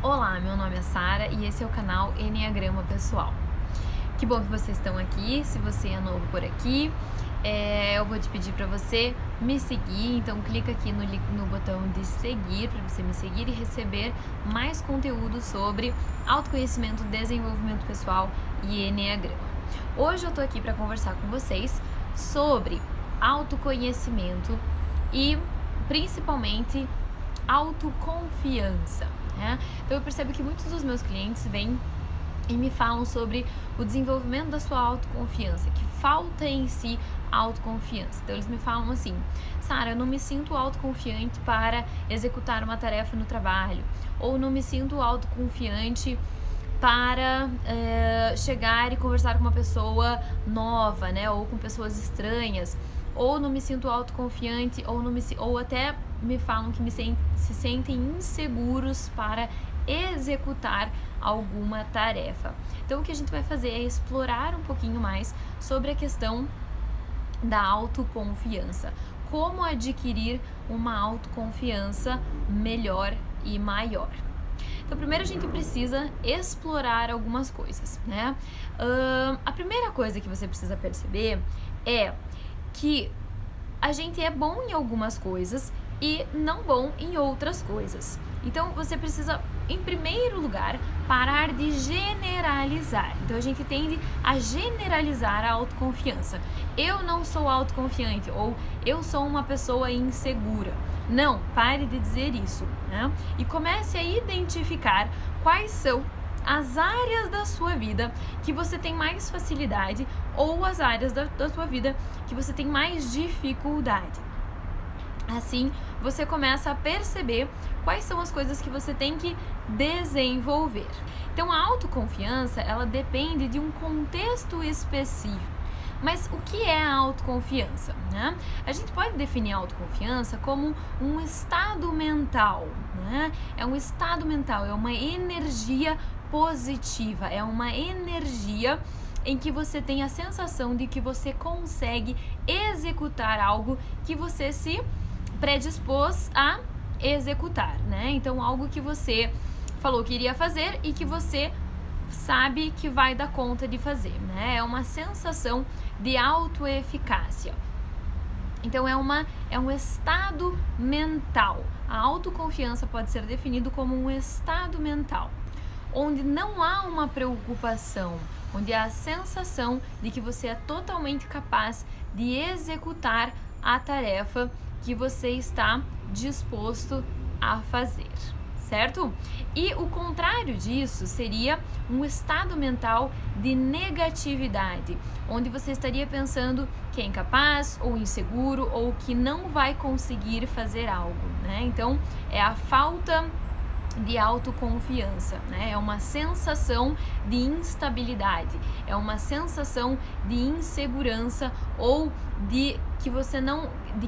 Olá, meu nome é Sara e esse é o canal Enneagrama Pessoal. Que bom que vocês estão aqui. Se você é novo por aqui, eu vou te pedir para você me seguir. Então clica aqui no botão de seguir para você me seguir e receber mais conteúdo sobre autoconhecimento, desenvolvimento pessoal e Enneagrama. Hoje eu tô aqui para conversar com vocês sobre autoconhecimento e principalmente autoconfiança. Então eu percebo que muitos dos meus clientes vêm e me falam sobre o desenvolvimento da sua autoconfiança, que falta em si autoconfiança. Então eles me falam assim: Sara, eu não me sinto autoconfiante para executar uma tarefa no trabalho, ou não me sinto autoconfiante para chegar e conversar com uma pessoa nova, ou com pessoas estranhas, ou não me sinto autoconfiante, ou até me falam que se sentem inseguros para executar alguma tarefa. Então o que a gente vai fazer é explorar um pouquinho mais sobre a questão da autoconfiança. Como adquirir uma autoconfiança melhor e maior. Então primeiro a gente precisa explorar algumas coisas, A primeira coisa que você precisa perceber é que a gente é bom em algumas coisas e não bom em outras coisas. Então você precisa, em primeiro lugar, parar de generalizar. Então a gente tende a generalizar a autoconfiança. Eu não sou autoconfiante ou eu sou uma pessoa insegura. Não, pare de dizer isso, E comece a identificar quais são as áreas da sua vida que você tem mais facilidade ou as áreas da sua vida que você tem mais dificuldade. Assim, você começa a perceber quais são as coisas que você tem que desenvolver. Então, a autoconfiança, ela depende de um contexto específico. Mas o que é a autoconfiança? A gente pode definir a autoconfiança como um estado mental, É um estado mental, é uma energia positiva, é uma energia em que você tem a sensação de que você consegue executar algo que você se predispôs a executar, Então, algo que você falou que iria fazer e que você sabe que vai dar conta de fazer, É uma sensação de autoeficácia. Então, é um estado mental. A autoconfiança pode ser definido como um estado mental, onde não há uma preocupação, onde há a sensação de que você é totalmente capaz de executar a tarefa que você está disposto a fazer, certo? E o contrário disso seria um estado mental de negatividade, onde você estaria pensando que é incapaz ou inseguro ou que não vai conseguir fazer algo, Então, é a falta de autoconfiança, É uma sensação de instabilidade, é uma sensação de insegurança ou de que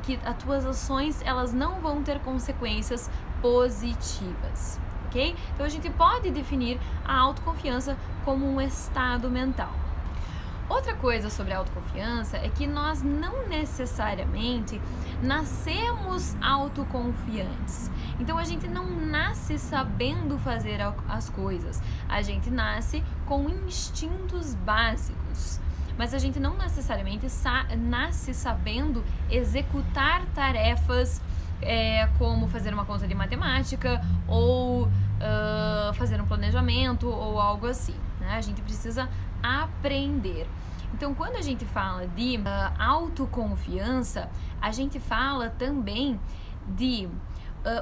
que as tuas ações elas não vão ter consequências positivas, ok? Então a gente pode definir a autoconfiança como um estado mental. Outra coisa sobre a autoconfiança é que nós não necessariamente nascemos autoconfiantes. Então a gente não nasce sabendo fazer as coisas. A gente nasce com instintos básicos. Mas a gente não necessariamente nasce sabendo executar tarefas como fazer uma conta de matemática ou fazer um planejamento ou algo assim, A gente precisa aprender. Então, quando a gente fala de autoconfiança, a gente fala também de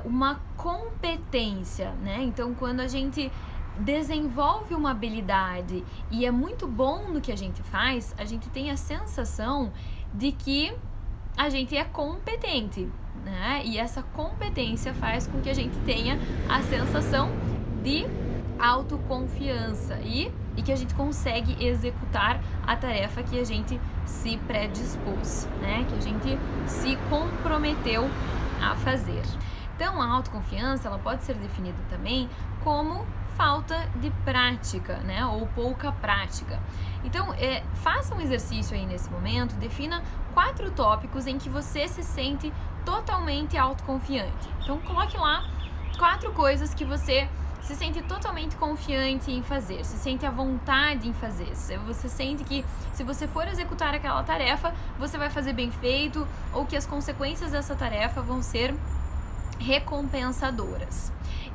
uma competência, Então, quando a gente desenvolve uma habilidade e é muito bom no que a gente faz, a gente tem a sensação de que a gente é competente, E essa competência faz com que a gente tenha a sensação de autoconfiança e que a gente consegue executar a tarefa que a gente se predispôs, Que a gente se comprometeu a fazer. Então, a autoconfiança ela pode ser definida também como falta de prática, ou pouca prática. Então, faça um exercício aí nesse momento, defina 4 tópicos em que você se sente totalmente autoconfiante. Então, coloque lá 4 coisas que você se sente totalmente confiante em fazer, se sente à vontade em fazer. Você sente que se você for executar aquela tarefa, você vai fazer bem feito, ou que as consequências dessa tarefa vão ser recompensadoras.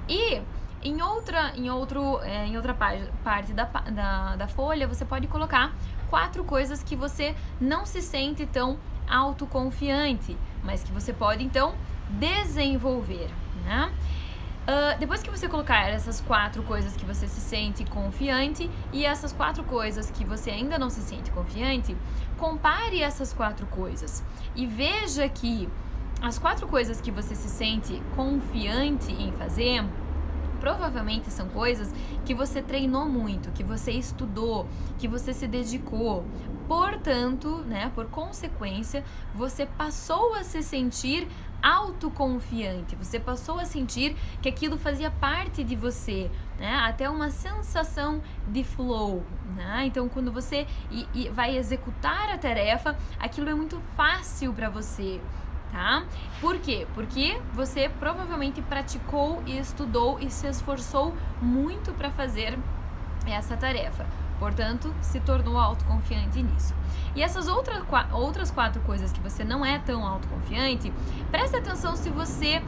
E em outra parte da folha, você pode colocar 4 coisas que você não se sente tão autoconfiante, mas que você pode então desenvolver, né? Depois que você colocar essas 4 coisas que você se sente confiante e essas 4 coisas que você ainda não se sente confiante, compare essas 4 coisas e veja que as 4 coisas que você se sente confiante em fazer provavelmente são coisas que você treinou muito, que você estudou, que você se dedicou. Portanto, né, por consequência, você passou a se sentir autoconfiante, você passou a sentir que aquilo fazia parte de você, né? Até uma sensação de flow, né? Então, quando você vai executar a tarefa, aquilo é muito fácil para você. Tá? Por quê? Porque você provavelmente praticou e estudou e se esforçou muito para fazer essa tarefa. Portanto, se tornou autoconfiante nisso. E essas outras 4 coisas que você não é tão autoconfiante, preste atenção se você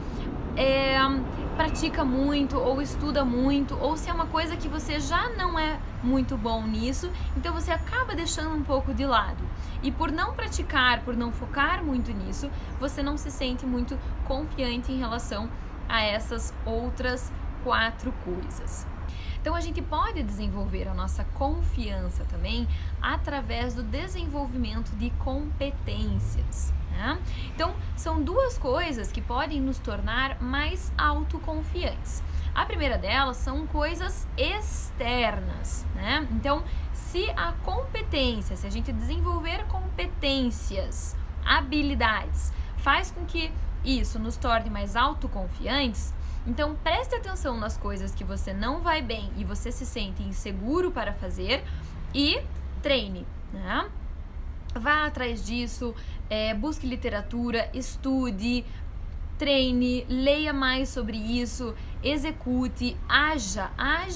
pratica muito ou estuda muito, ou se é uma coisa que você já não é muito bom nisso, então você acaba deixando um pouco de lado. E por não praticar, por não focar muito nisso, você não se sente muito confiante em relação a essas outras 4 coisas. Então a gente pode desenvolver a nossa confiança também através do desenvolvimento de competências, né? Então são 2 coisas que podem nos tornar mais autoconfiantes. A primeira delas são coisas externas, né? Então, se a gente desenvolver competências, habilidades, faz com que isso nos torne mais autoconfiantes, então preste atenção nas coisas que você não vai bem e você se sente inseguro para fazer e treine, né? Vá atrás disso, busque literatura, estude, treine, leia mais sobre isso, execute, haja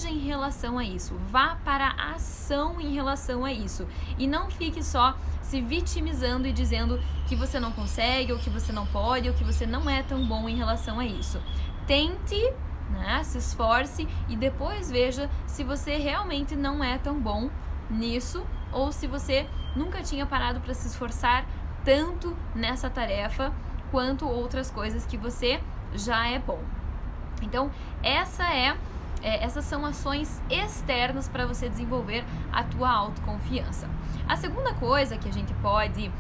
em relação a isso, vá para a ação em relação a isso e não fique só se vitimizando e dizendo que você não consegue, ou que você não pode, ou que você não é tão bom em relação a isso. Tente, né, se esforce e depois veja se você realmente não é tão bom nisso ou se você nunca tinha parado para se esforçar tanto nessa tarefa quanto outras coisas que você já é bom. Então, essas são ações externas para você desenvolver a tua autoconfiança. A segunda coisa que a gente pode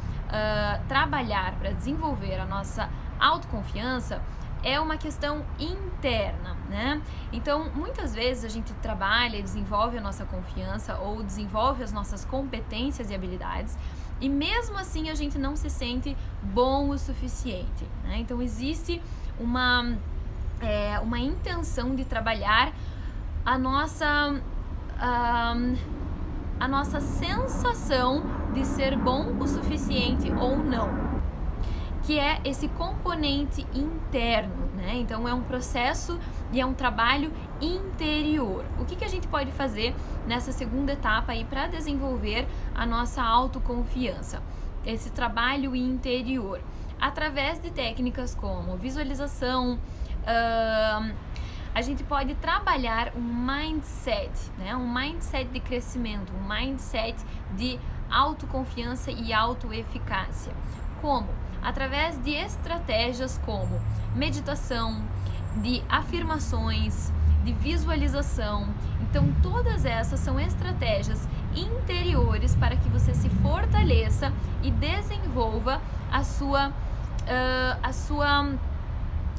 trabalhar para desenvolver a nossa autoconfiança é uma questão interna, né? Então, muitas vezes a gente trabalha e desenvolve a nossa confiança ou desenvolve as nossas competências e habilidades e mesmo assim a gente não se sente bom o suficiente, né? Então, existe uma intenção de trabalhar a nossa sensação de ser bom o suficiente ou não, que é esse componente interno, né? Então é um processo e é um trabalho interior. O que a gente pode fazer nessa segunda etapa aí para desenvolver a nossa autoconfiança? Esse trabalho interior, através de técnicas como visualização, a gente pode trabalhar um mindset, né? Um mindset de crescimento, um mindset de autoconfiança e autoeficácia. Como? Através de estratégias como meditação, de afirmações, de visualização. Então, todas essas são estratégias interiores para que você se fortaleça e desenvolva a sua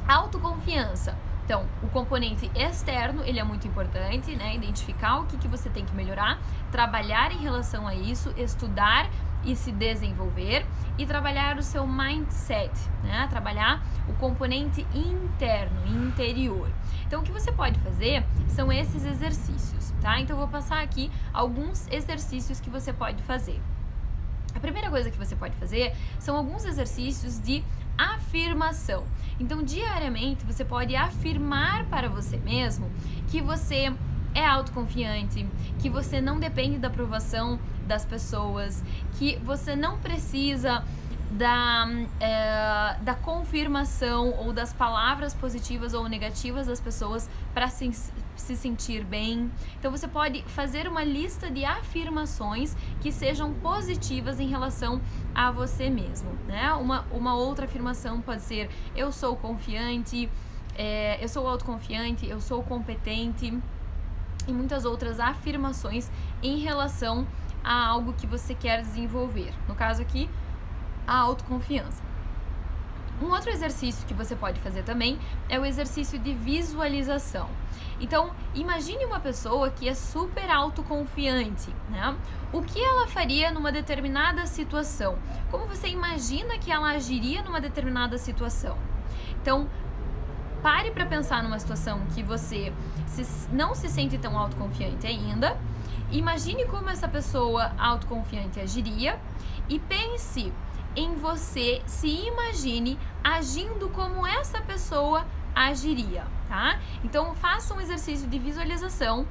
autoconfiança. Então, o componente externo, ele é muito importante, né? Identificar o que você tem que melhorar, trabalhar em relação a isso, estudar e se desenvolver e trabalhar o seu mindset, né? Trabalhar o componente interno, interior. Então, o que você pode fazer são esses exercícios, tá? Então, eu vou passar aqui alguns exercícios que você pode fazer. A primeira coisa que você pode fazer são alguns exercícios de afirmação. afirmação. Então, diariamente, você pode afirmar para você mesmo que você é autoconfiante, que você não depende da aprovação das pessoas, que você não precisa da confirmação ou das palavras positivas ou negativas das pessoas para se sentir bem. Então você pode fazer uma lista de afirmações que sejam positivas em relação a você mesmo, né? Uma outra afirmação pode ser: eu sou confiante, eu sou autoconfiante, eu sou competente, e muitas outras afirmações em relação a algo que você quer desenvolver. No caso aqui, a autoconfiança. Um outro exercício que você pode fazer também é o exercício de visualização. Então, imagine uma pessoa que é super autoconfiante, né? O que ela faria numa determinada situação? Como você imagina que ela agiria numa determinada situação? Então, pare para pensar numa situação que você não se sente tão autoconfiante ainda. Imagine como essa pessoa autoconfiante agiria e pense em você, se imagine agindo como essa pessoa agiria, tá? Então faça um exercício de visualização,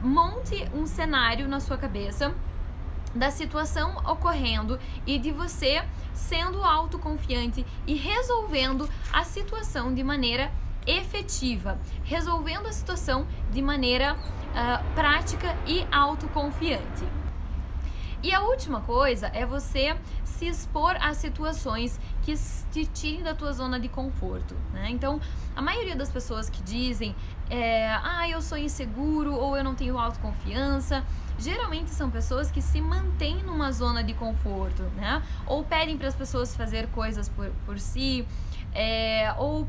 monte um cenário na sua cabeça da situação ocorrendo e de você sendo autoconfiante e resolvendo a situação de maneira efetiva, resolvendo a situação de maneira prática e autoconfiante. E a última coisa é você se expor a situações que te tirem da tua zona de conforto, né? Então, a maioria das pessoas que dizem eu sou inseguro ou eu não tenho autoconfiança, geralmente são pessoas que se mantêm numa zona de conforto, né? Ou pedem para as pessoas fazer coisas por si, ou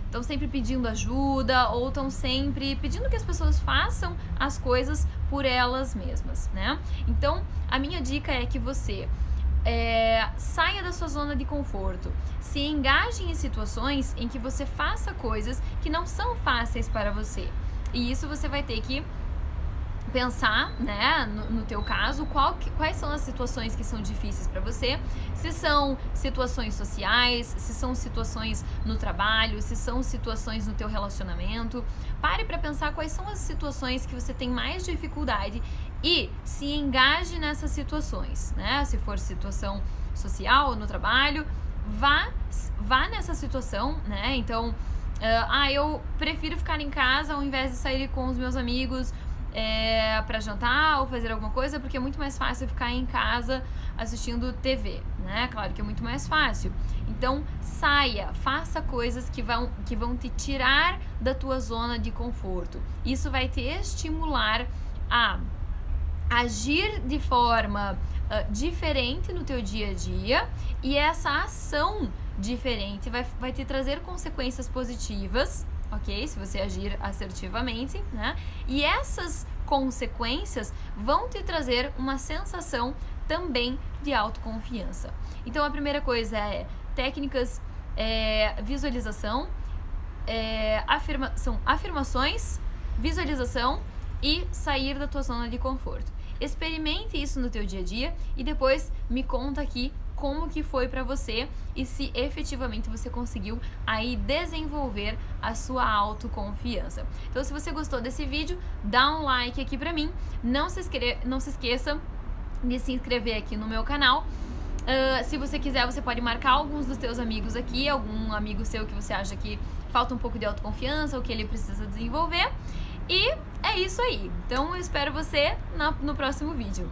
estão sempre pedindo ajuda, ou estão sempre pedindo que as pessoas façam as coisas por elas mesmas, né? Então, a minha dica é que você saia da sua zona de conforto, se engaje em situações em que você faça coisas que não são fáceis para você. E isso você vai ter que pensar, né, no teu caso, quais são as situações que são difíceis para você, se são situações sociais, se são situações no trabalho, se são situações no teu relacionamento. Pare para pensar quais são as situações que você tem mais dificuldade e se engaje nessas situações, né? Se for situação social ou no trabalho, vá nessa situação, né? Então, eu prefiro ficar em casa ao invés de sair com os meus amigos para jantar ou fazer alguma coisa, porque é muito mais fácil ficar em casa assistindo TV, né? Claro que é muito mais fácil. Então, saia, faça coisas que vão te tirar da tua zona de conforto. Isso vai te estimular a agir de forma diferente no teu dia a dia, e essa ação diferente vai te trazer consequências positivas, ok? Se você agir assertivamente, né? E essas consequências vão te trazer uma sensação também de autoconfiança. Então, a primeira coisa é técnicas, visualização, afirmações, visualização e sair da tua zona de conforto. Experimente isso no teu dia a dia e depois me conta aqui como que foi pra você e se efetivamente você conseguiu aí desenvolver a sua autoconfiança. Então, se você gostou desse vídeo, dá um like aqui pra mim. Não se esqueça de se inscrever aqui no meu canal. Se você quiser, você pode marcar alguns dos teus amigos aqui, algum amigo seu que você acha que falta um pouco de autoconfiança ou que ele precisa desenvolver. E é isso aí. Então eu espero você no próximo vídeo.